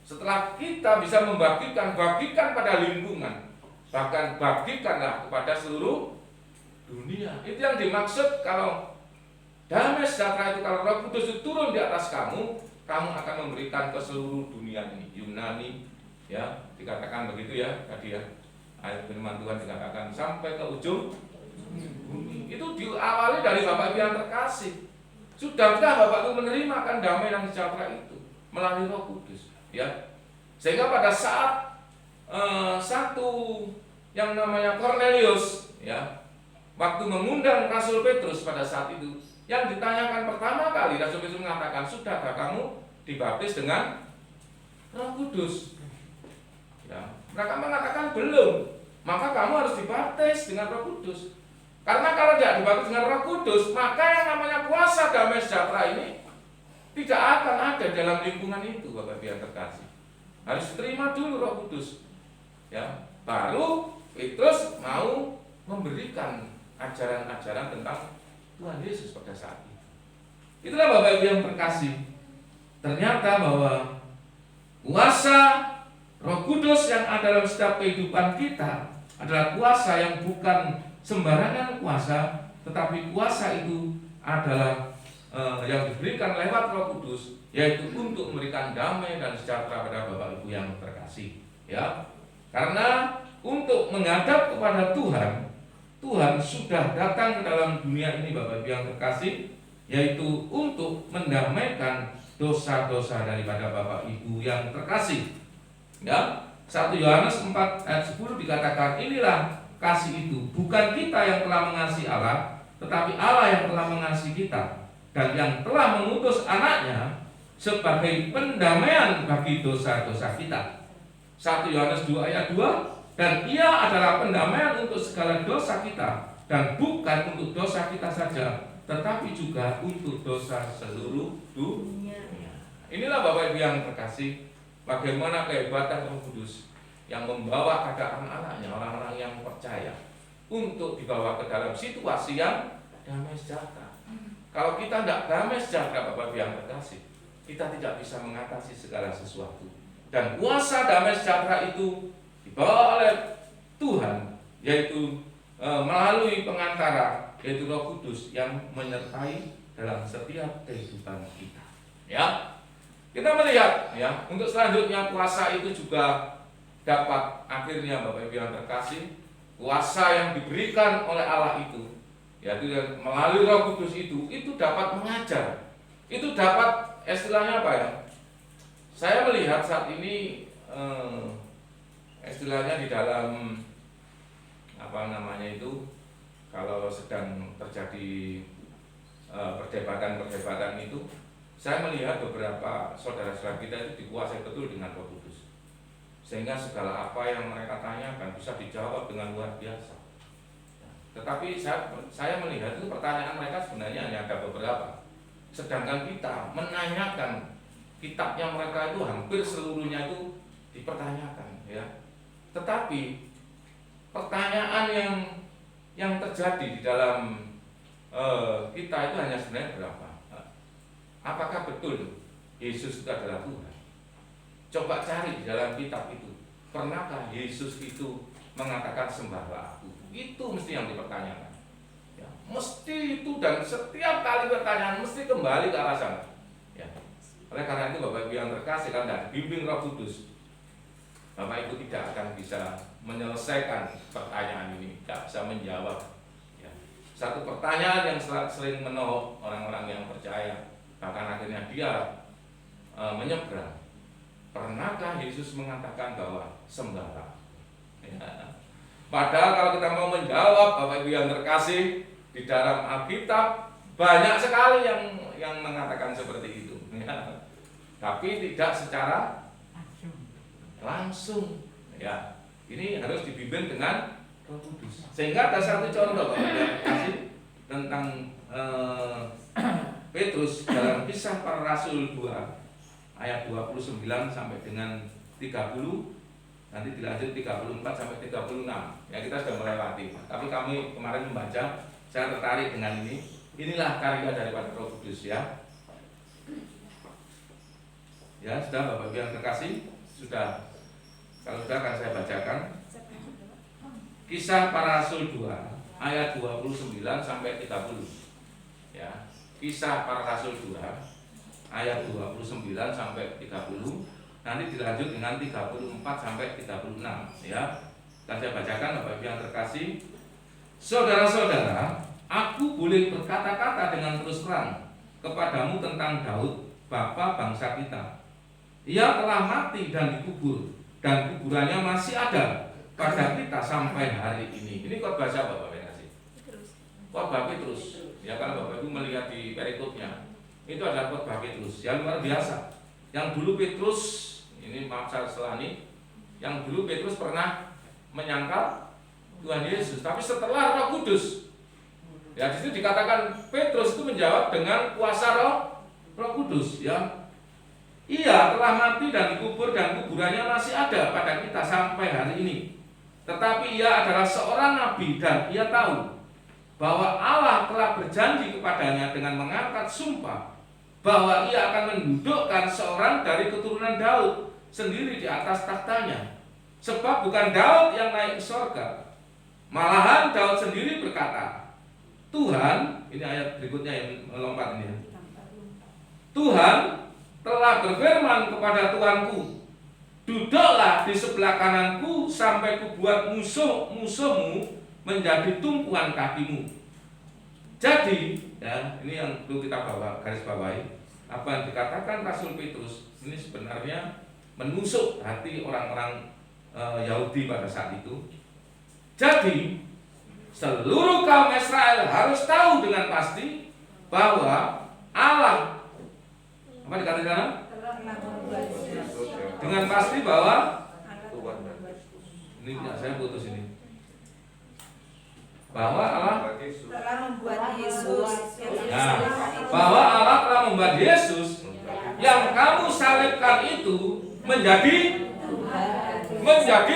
D: Setelah kita bisa membagikan, bagikan pada lingkungan, bahkan bagikanlah kepada seluruh dunia. Itu yang dimaksud kalau damai sejahtera itu, kalau Roh Kudus itu turun di atas kamu, kamu akan memberikan ke seluruh dunia ini. Yunani ya, dikatakan begitu ya tadi ya. Ayat firman Tuhan dikatakan sampai ke ujung bumi. Itu diawali dari Bapak Ibu yang terkasih. Sudahkah Bapak Ibu menerima kan damai dan sejahtera itu melalui Roh Kudus ya? Sehingga pada saat satu yang namanya Cornelius ya, waktu mengundang Rasul Petrus pada saat itu, yang ditanyakan pertama kali Rasul Petrus mengatakan, sudahkah kamu dibaptis dengan Roh Kudus? Ya, mereka mengatakan belum. Maka kamu harus dibaptis dengan Roh Kudus. Karena kalau tidak dibaptis dengan Roh Kudus, maka yang namanya kuasa damai sejahtera ini tidak akan ada dalam lingkungan itu, Bapak Ibu yang terkasih. Harus terima dulu Roh Kudus. Ya, baru Petrus mau memberikan ajaran-ajaran tentang Tuhan Yesus pada saat itu. Itulah Bapak Ibu yang terkasih. Ternyata bahwa kuasa Roh Kudus yang ada dalam setiap kehidupan kita adalah kuasa yang bukan sembarangan kuasa, tetapi kuasa itu adalah yang diberikan lewat Roh Kudus, yaitu untuk memberikan damai dan sejahtera pada Bapak Ibu yang terkasih. Ya, karena untuk menghadap kepada Tuhan, Tuhan sudah datang ke dalam dunia ini Bapak Ibu yang terkasih, yaitu untuk mendamaikan dosa-dosa daripada Bapak Ibu yang terkasih. Ya, 1 Yohanes 4 ayat 10 dikatakan, inilah kasih itu, bukan kita yang telah mengasihi Allah, tetapi Allah yang telah mengasihi kita dan yang telah mengutus anaknya sebagai pendamaian bagi dosa-dosa kita. 1 Yohanes 2 ayat 2, dan ia adalah pendamaian untuk segala dosa kita, dan bukan untuk dosa kita saja, tetapi juga untuk dosa seluruh dunia. Inilah Bapak Ibu yang terkasih, bagaimana kehebatan Roh Kudus yang membawa ada anak-anaknya, orang-orang yang percaya, untuk dibawa ke dalam situasi yang damai sejahtera. Kalau kita tidak damai sejahtera Bapak Ibu yang terkasih, kita tidak bisa mengatasi segala sesuatu. Dan kuasa damai sejahtera itu dibawa oleh Tuhan, yaitu melalui pengantara, yaitu Roh Kudus yang menyertai dalam setiap kehidupan kita. Ya, kita melihat ya, untuk selanjutnya kuasa itu juga dapat akhirnya Bapak Ibu yang terkasih, kuasa yang diberikan oleh Allah itu, yaitu melalui Roh Kudus itu dapat mengajar. Itu dapat istilahnya apa ya? Saya melihat saat ini istilahnya di dalam apa namanya itu, kalau sedang terjadi perdebatan itu, saya melihat beberapa saudara-saudara kita itu dikuasai betul dengan Roh Kudus, sehingga segala apa yang mereka tanyakan bisa dijawab dengan luar biasa. Tetapi saya melihat itu pertanyaan mereka sebenarnya hanya ada beberapa, sedangkan kita menanyakan kitabnya mereka itu hampir seluruhnya itu dipertanyakan ya. Tetapi pertanyaan yang terjadi di dalam kita itu hanya sebenarnya berapa? Apakah betul Yesus itu adalah Tuhan? Coba cari di dalam kitab itu. Pernahkah Yesus itu mengatakan sembahlah aku? Itu mesti yang dipertanyakan. Ya, mesti itu, dan setiap kali pertanyaan mesti kembali ke arah sana. Ya. Oleh karena itu Bapak Ibu yang terkasih, karena dibimbing Roh Kudus, Bapak Ibu tidak akan bisa menyelesaikan pertanyaan ini, tidak bisa menjawab. Ya. Satu pertanyaan yang sering menohok orang-orang yang percaya, bahkan akhirnya dia menyeberang. Pernahkah Yesus mengatakan bahwa sembahlah? Ya. Padahal kalau kita mau menjawab, Bapak Ibu yang terkasih, di dalam Alkitab banyak sekali yang mengatakan seperti itu. Ya. Tapi tidak secara langsung. Ya. Ini harus dibimbing dengan Roh Kudus. Sehingga ada satu contoh Bapak Ibu yang terkasih tentang Petrus dalam Kisah Para Rasul 2 ayat 29 sampai dengan 30, nanti dilanjut 34 sampai 36. Ya, kita sudah melewati. Tapi kami kemarin membaca, saya tertarik dengan ini. Inilah karya daripada Roh Kudus, ya. Ya, sudah Bapak Ibu yang terkasih, sudah. Kalau sudah akan saya bacakan. Kisah Para Rasul 2 ayat 29 sampai 30. Ya. Kisah Para Rasul 2 ayat 29 sampai 30, nanti dilanjut dengan 34 sampai 36, ya. Dan saya bacakan Bapak Ibu yang terkasih. Saudara-saudara, aku boleh berkata-kata dengan terus terang kepadamu tentang Daud, bapa bangsa kita. Ia telah mati dan dikubur, dan kuburannya masih ada pada kita sampai hari ini. Ini khotbah siapa Bapak Ibu yang terkasih? Khotbah Petrus. Ya, kalau Bapak Ibu melihat di perikopnya, itu adalah khotbah Petrus yang luar biasa. Yang dulu Petrus, ini maaf saya selani, yang dulu Petrus pernah menyangkal Tuhan Yesus, tapi setelah Roh Kudus, ya di situ dikatakan Petrus itu menjawab dengan kuasa Roh Kudus, ya. Ia telah mati dan dikubur, dan kuburannya masih ada pada kita sampai hari ini. Tetapi ia adalah seorang nabi, dan ia tahu bahwa Allah telah berjanji kepadanya dengan mengangkat sumpah bahwa ia akan mendudukkan seorang dari keturunan Daud sendiri di atas taktanya. Sebab bukan Daud yang naik ke sorga, malahan Daud sendiri berkata, Tuhan, ini ayat berikutnya yang melompat ini, Tuhan telah berfirman kepada Tuanku, duduklah di sebelah kananku sampai kubuat musuh-musuhmu menjadi tumpuan kakimu. Jadi, ya, ini yang perlu kita garis bawahi. Apa yang dikatakan Rasul Petrus ini sebenarnya menusuk hati orang-orang Yahudi pada saat itu. Jadi, seluruh kaum Israel harus tahu dengan pasti bahwa Allah, apa dikatakan? Dengan pasti bahwa ini saya putus ini. Bahwa Allah
E: telah membuat Yesus,
D: bahwa Allah telah membuat Yesus yang kamu salibkan itu menjadi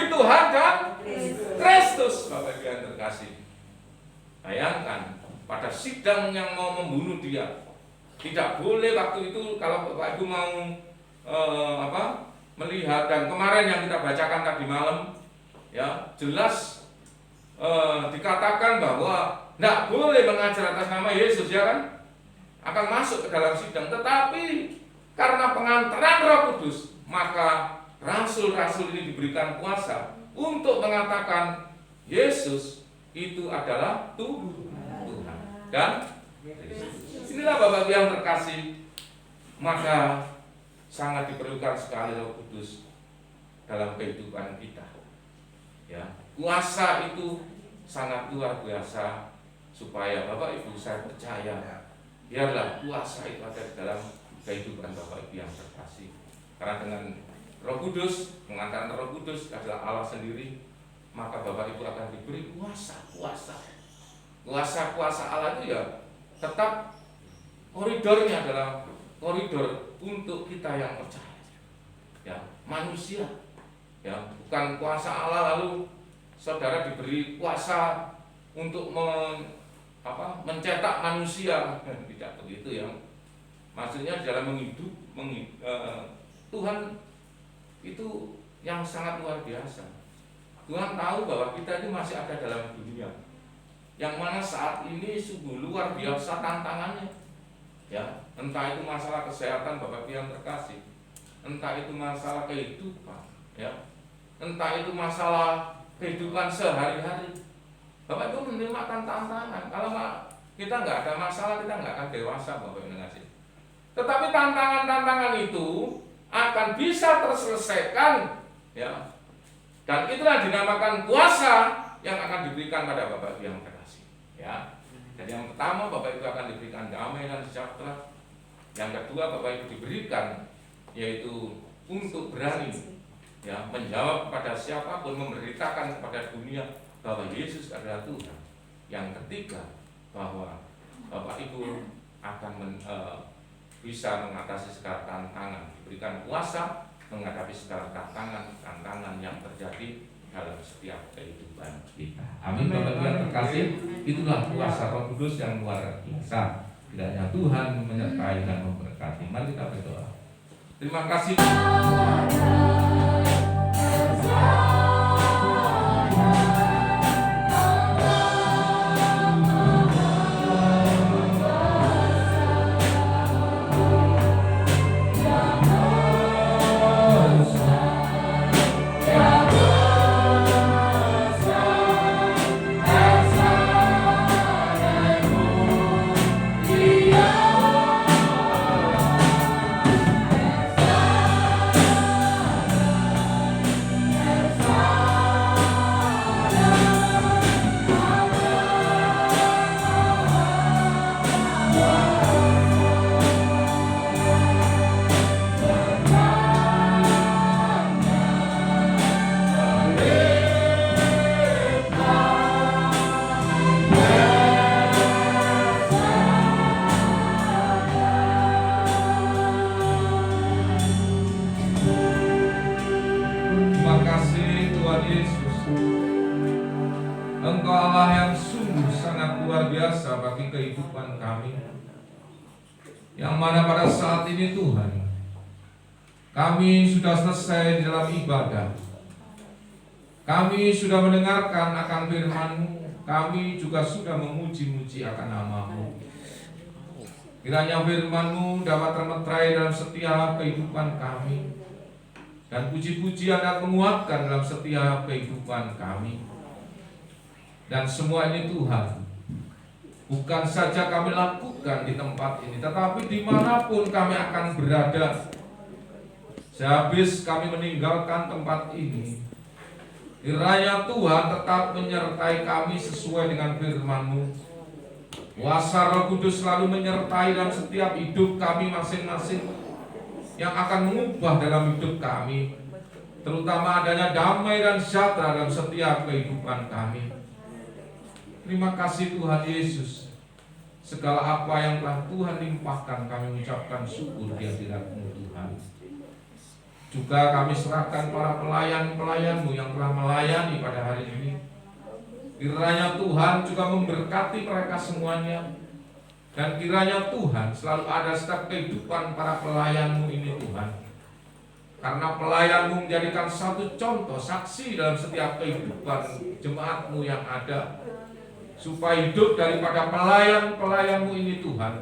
D: Tuhan dan Kristus. Bapak Ibu yang terkasih, bayangkan pada sidang yang mau membunuh dia, tidak boleh waktu itu kalau Bapak Ibu mau melihat, dan kemarin yang kita bacakan tadi malam, ya jelas dikatakan bahwa tidak boleh mengajar atas nama Yesus, ya kan? Akan masuk ke dalam sidang. Tetapi karena pengantaran Roh Kudus, maka rasul-rasul ini diberikan kuasa untuk mengatakan Yesus itu adalah Tuhan dan Kristus. Inilah Bapak Ibu yang terkasih, maka sangat diperlukan sekali Roh Kudus dalam kehidupan kita. Ya, kuasa itu sangat luar biasa, supaya Bapak Ibu, saya percaya biarlah kuasa itu ada di dalam kehidupan Bapak Ibu yang terkasih. Karena dengan Roh Kudus, pengantaran Roh Kudus adalah Allah sendiri, maka Bapak Ibu akan diberi kuasa Allah itu ya tetap koridornya adalah koridor untuk kita yang percaya, ya manusia, ya bukan kuasa Allah lalu saudara diberi kuasa untuk mencetak manusia. Tidak begitu ya. Maksudnya dalam Tuhan itu yang sangat luar biasa. Tuhan tahu bahwa kita ini masih ada dalam dunia yang mana saat ini sungguh luar biasa tantangannya. Ya, entah itu masalah kesehatan Bapak Ibu yang terkasih, entah itu masalah kehidupan, ya, entah itu masalah kehidupan sehari-hari. Bapak Ibu menerima tantangan. Kalau kita nggak ada masalah, kita nggak akan dewasa, Bapak Ibu ngasih. Tetapi tantangan-tantangan itu akan bisa terselesaikan, ya. Dan itulah dinamakan kuasa yang akan diberikan pada Bapak Ibu yang terkasih, ya. Jadi yang pertama, Bapak Ibu akan diberikan damai dan sejahtera. Yang kedua, Bapak Ibu diberikan yaitu untuk berani, ya, menjawab kepada siapapun, memberitakan kepada dunia bahwa Yesus adalah Tuhan. Yang ketiga, bahwa Bapak Ibu akan bisa mengatasi segala tantangan, diberikan kuasa menghadapi segala tantangan yang terjadi dalam setiap kehidupan kita. Amin. Bapak Ibu yang terkasih, itulah kuasa Roh Kudus yang luar biasa. Kiranya Tuhan menyertai dan memberkati. Mari kita berdoa. Terima kasih. Engkau Allah yang sungguh sangat luar biasa bagi kehidupan kami, yang mana pada saat ini Tuhan, kami sudah selesai di dalam ibadah. Kami sudah mendengarkan akan firman-Mu. Kami juga sudah memuji-muji akan nama-Mu. Kiranya firman-Mu dapat termeterai dalam setiap kehidupan kami, dan puji-pujian dapat menguatkan dalam setiap kehidupan kami. Dan semua ini Tuhan, bukan saja kami lakukan di tempat ini, tetapi dimanapun kami akan berada, sehabis kami meninggalkan tempat ini, kiranya Tuhan tetap menyertai kami sesuai dengan firman-Mu. Kuasa Roh Kudus selalu menyertai dalam setiap hidup kami masing-masing, yang akan mengubah dalam hidup kami, terutama adanya damai dan sejahtera dalam setiap kehidupan kami. Terima kasih Tuhan Yesus. Segala apa yang telah Tuhan limpahkan, kami mengucapkan syukur di hadirat-Mu Tuhan. Juga kami serahkan para pelayan-pelayan-Mu yang telah melayani pada hari ini. Kiranya Tuhan juga memberkati mereka semuanya. Dan kiranya Tuhan selalu ada setiap kehidupan para pelayan-Mu ini Tuhan. Karena pelayan-Mu menjadikan satu contoh saksi dalam setiap kehidupan jemaat-Mu yang ada, supaya hidup daripada pelayan-pelayan-Mu ini Tuhan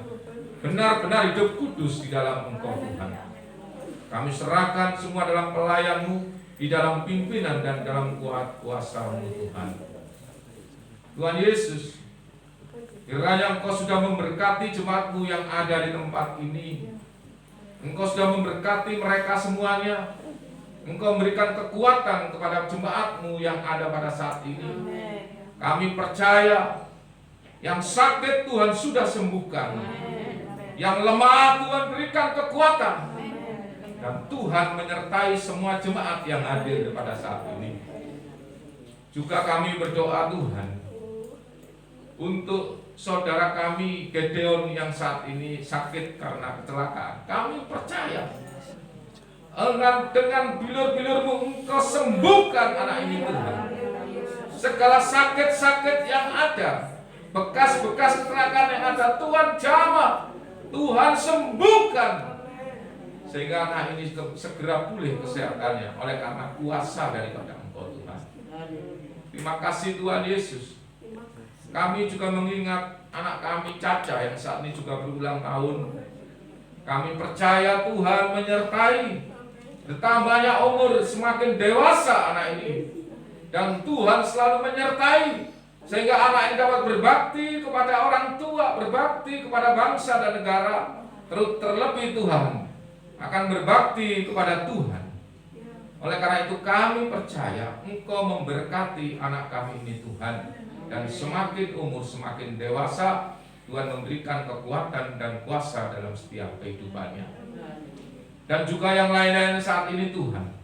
D: benar-benar hidup kudus di dalam Engkau Tuhan. Kami serahkan semua dalam pelayan-Mu, di dalam pimpinan dan dalam kuasa-Mu Tuhan. Tuhan Yesus, kiranya Engkau sudah memberkati jemaat-Mu yang ada di tempat ini. Engkau sudah memberkati mereka semuanya. Engkau memberikan kekuatan kepada jemaat-Mu yang ada pada saat ini. Kami percaya yang sakit Tuhan sudah sembuhkan, yang lemah Tuhan berikan kekuatan, dan Tuhan menyertai semua jemaat yang hadir pada saat ini. Juga kami berdoa Tuhan untuk saudara kami Gedeon yang saat ini sakit karena kecelakaan. Kami percaya dengan bilur-bilur-Mu Engkau sembuhkan anak ini Tuhan, segala sakit-sakit yang ada, bekas-bekas kecelakaan yang ada, Tuhan jamah, Tuhan sembuhkan, sehingga anak ini segera pulih kesehatannya oleh karena kuasa daripada Engkau Tuhan. Terima kasih Tuhan Yesus. Kami juga mengingat anak kami Caca yang saat ini juga berulang tahun. Kami percaya Tuhan menyertai, bertambahnya umur, semakin dewasa anak ini, dan Tuhan selalu menyertai sehingga anak ini dapat berbakti kepada orang tua, berbakti kepada bangsa dan negara, terlebih Tuhan akan berbakti kepada Tuhan. Oleh karena itu kami percaya Engkau memberkati anak kami ini Tuhan, dan semakin umur semakin dewasa Tuhan memberikan kekuatan dan kuasa dalam setiap kehidupannya. Dan juga yang lain-lain saat ini Tuhan,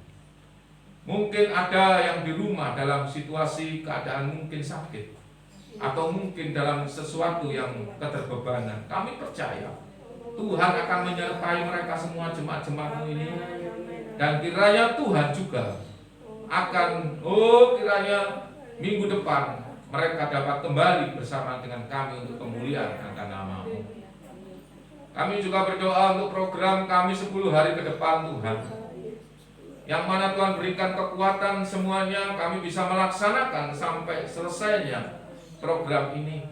D: mungkin ada yang di rumah dalam situasi keadaan mungkin sakit, atau mungkin dalam sesuatu yang keterbebanan. Kami percaya Tuhan akan menyertai mereka semua, jemaat-jemaat-Mu ini. Dan kiranya Tuhan juga akan, kiranya minggu depan mereka dapat kembali bersama dengan kami untuk kemuliaan akan nama-Mu. Kami juga berdoa untuk program kami 10 hari ke depan Tuhan, yang mana Tuhan berikan kekuatan semuanya kami bisa melaksanakan sampai selesainya program ini.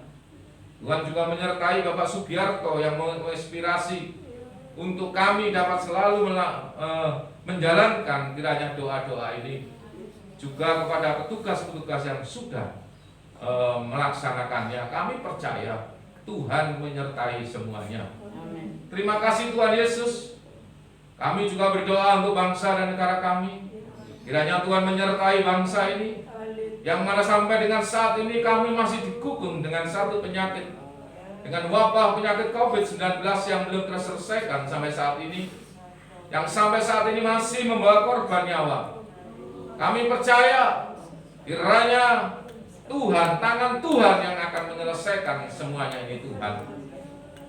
D: Tuhan juga menyertai Bapak Sugiarto yang menginspirasi untuk kami dapat selalu menjalankan kiranya doa-doa ini. Juga kepada petugas-petugas yang sudah melaksanakannya, kami percaya Tuhan menyertai semuanya. Terima kasih Tuhan Yesus. Kami juga berdoa untuk bangsa dan negara kami. Kiranya Tuhan menyertai bangsa ini, yang mana sampai dengan saat ini kami masih dikukung dengan satu penyakit, dengan wabah penyakit COVID-19 yang belum terselesaikan sampai saat ini, yang sampai saat ini masih membawa korban nyawa. Kami percaya kiranya Tuhan, tangan Tuhan yang akan menyelesaikan semuanya ini Tuhan.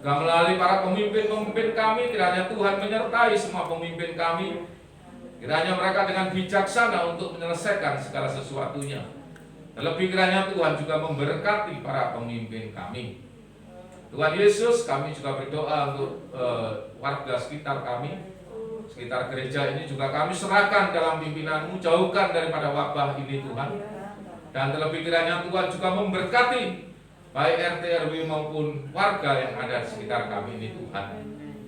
D: Dan melalui para pemimpin-pemimpin kami, kiranya Tuhan menyertai semua pemimpin kami. Kiranya mereka dengan bijaksana untuk menyelesaikan segala sesuatunya. Terlebih kiranya Tuhan juga memberkati para pemimpin kami. Tuhan Yesus, kami juga berdoa untuk warga sekitar kami, sekitar gereja ini juga kami serahkan dalam pimpinan-Mu, jauhkan daripada wabah ini Tuhan. Dan terlebih kiranya Tuhan juga memberkati baik RT, RW maupun warga yang ada di sekitar kami ini Tuhan.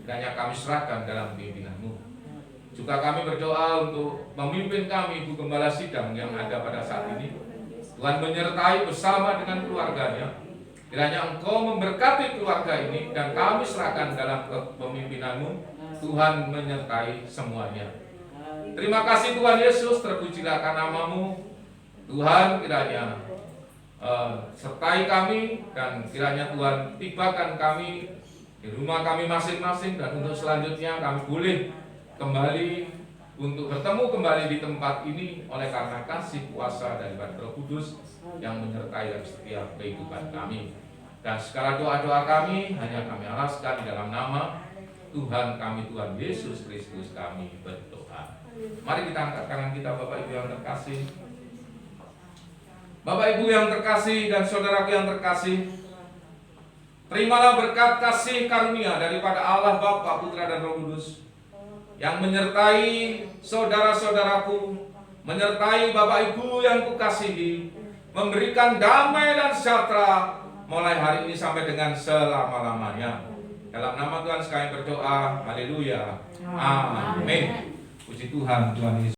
D: Kiranya kami serahkan dalam pimpinan-Mu. Juga kami berdoa untuk memimpin kami Ibu Gembala Sidang yang ada pada saat ini. Tuhan menyertai bersama dengan keluarganya. Kiranya Engkau memberkati keluarga ini dan kami serahkan dalam kepemimpinan-Mu. Tuhan menyertai semuanya. Terima kasih Tuhan Yesus, terpujilah nama-Mu. Tuhan kiranya sertai kami, dan kiranya Tuhan tibakan kami di rumah kami masing-masing, dan untuk selanjutnya kami boleh kembali untuk bertemu kembali di tempat ini oleh karena kasih kuasa dari Roh Kudus yang menyertai dalam setiap kehidupan kami. Dan segala doa-doa kami hanya kami alaskan di dalam nama Tuhan kami, Tuhan Yesus Kristus kami berdoa. Mari kita angkat tangan kita, Bapak Ibu yang terkasih. Bapak Ibu yang terkasih dan saudaraku yang terkasih, terimalah berkat kasih karunia daripada Allah Bapa, Putra dan Roh Kudus yang menyertai saudara-saudaraku, menyertai Bapak Ibu yang kukasihi, memberikan damai dan sejahtera mulai hari ini sampai dengan selama-lamanya. Dalam nama Tuhan sekali berdoa, haleluya, amin. Puji Tuhan, Tuhan Yesus.